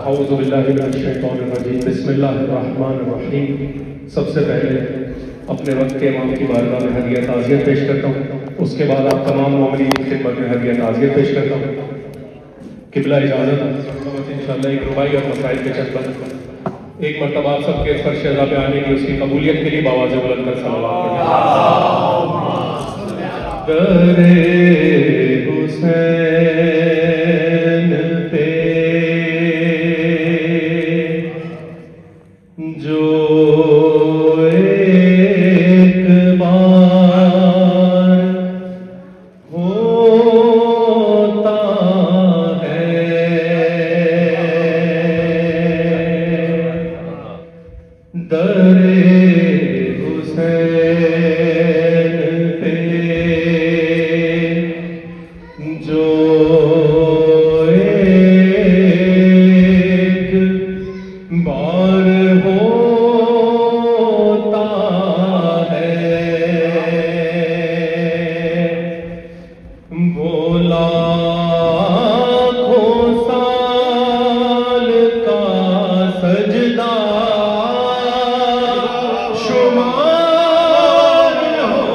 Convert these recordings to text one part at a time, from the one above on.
औज़ुबिल्लाहिमिनश्शैतानिर्रजीम बिस्मिल्लाहिर्रहमानिर्रहीम। सबसे पहले अपने वक्त के इमाम की बारगाह में हदिया ताज़ियत पेश करता हूँ। उसके बाद आप तमाम मोमिनीन की खिदमत में हदिया ताज़ियत पेश करता हूँ। किबला इजाज़त इंशाअल्लाह एक रुबाई और मसाइल के चंद एक मरतबा आप सबके फर्श अज़ा पे आने की उसकी कबूलियत के लिए बावाज़ बुलंद कर सलावत दरे हुसैन पे जो एक बार होता है दरे हुसैन पे जो एक बार होता है वो लाखों साल का सजदा शुमार हो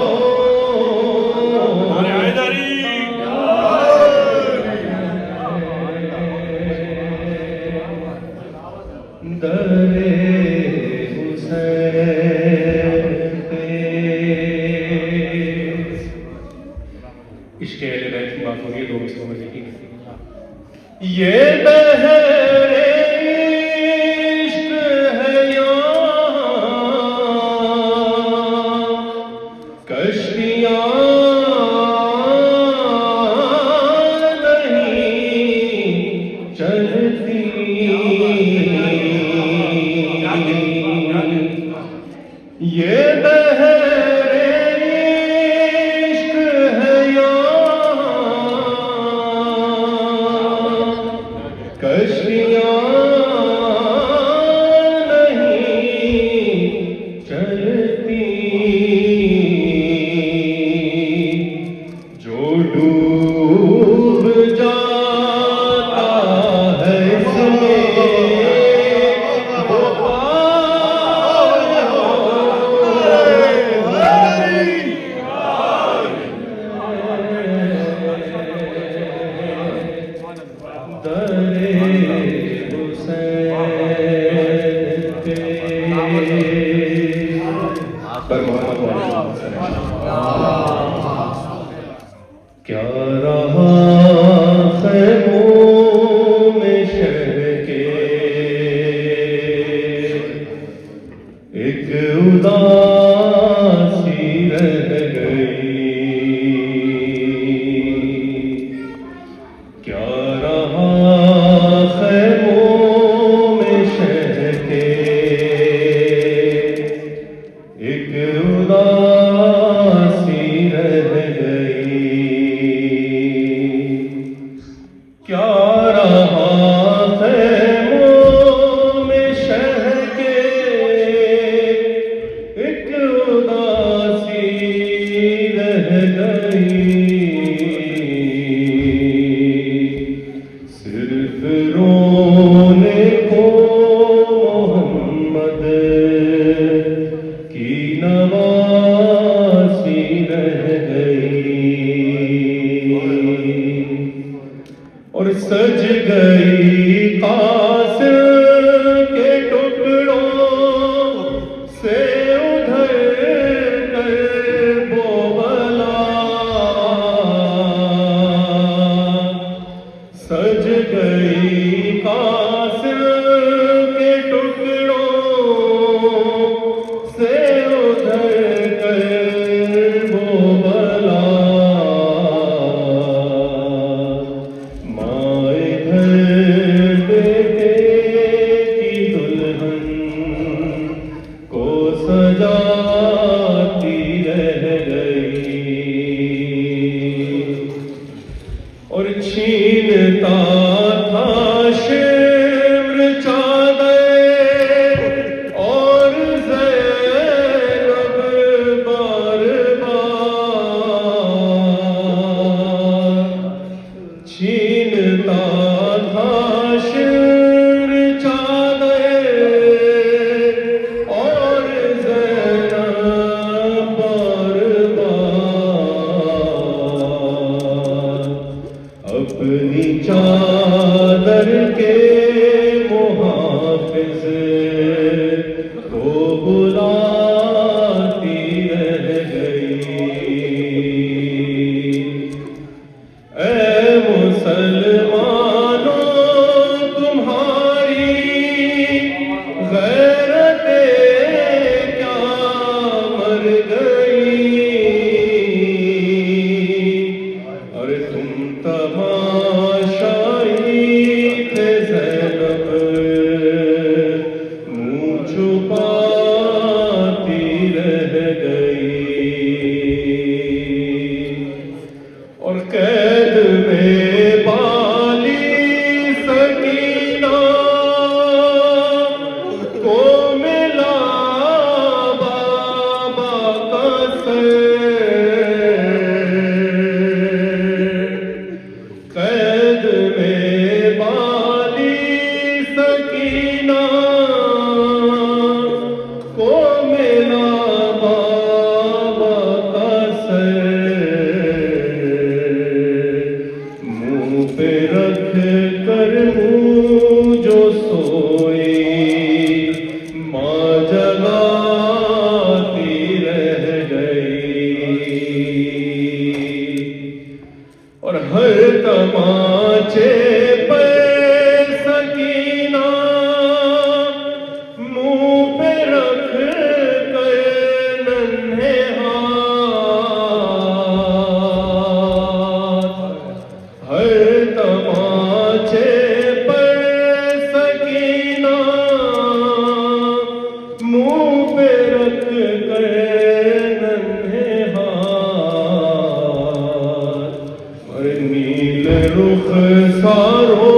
दरे हुसैन पे। इश्क़ अहले बैत की बात हो रही है, दो मिसलों में लिखी गई। ये बहरे इश्क़ है यहाँ कश्तियाँ नहीं चलती। ये बहरे इश्क़ है यहाँ कश्तियाँ नहीं चलती। जो डूब जाता है इसमें वो पार हो दरे हुसैन पे। क्या रहा ख़ैमों में शहर के एक उदासी रह गई। क्या रहा ख़ैमों में शहर के एक उदासी रह गई। क्या रहा ख़ैमों में शहर के एक उदासी रह गई। सिर्फ रोने को मोहम्मद की नवासी रह गई। और सज गई कासिम के टुकड़ों से उधर कर वो बला। सज गई कासिम के टुकड़ों से उधर कर वो बला। माए घर बेटे की दुल्हन को सजाती रह गई। और छीनता था शेर चादर के मुहाफिज को बुलाती रह गई। ऐ मुसलमानों तुम्हारी गैरतें क्या मर गई, और तुम तमाशाई थे ज़ैनब, मुँह छुपाती रह गई। और कैद में बाली सकीना को मिला बाबा का कैद में बाली सकीना को मिला बाबा का मुंह पे रख कर मुँह जो सोई, माँ जगाती रह गई। और हर तमाचे पे सकीना मुंह पे रख कर नन्हे हाथ, हर तमाचे पर सकीना मुंह पे रख कर नन्हे हाथ। और नील रुख सारो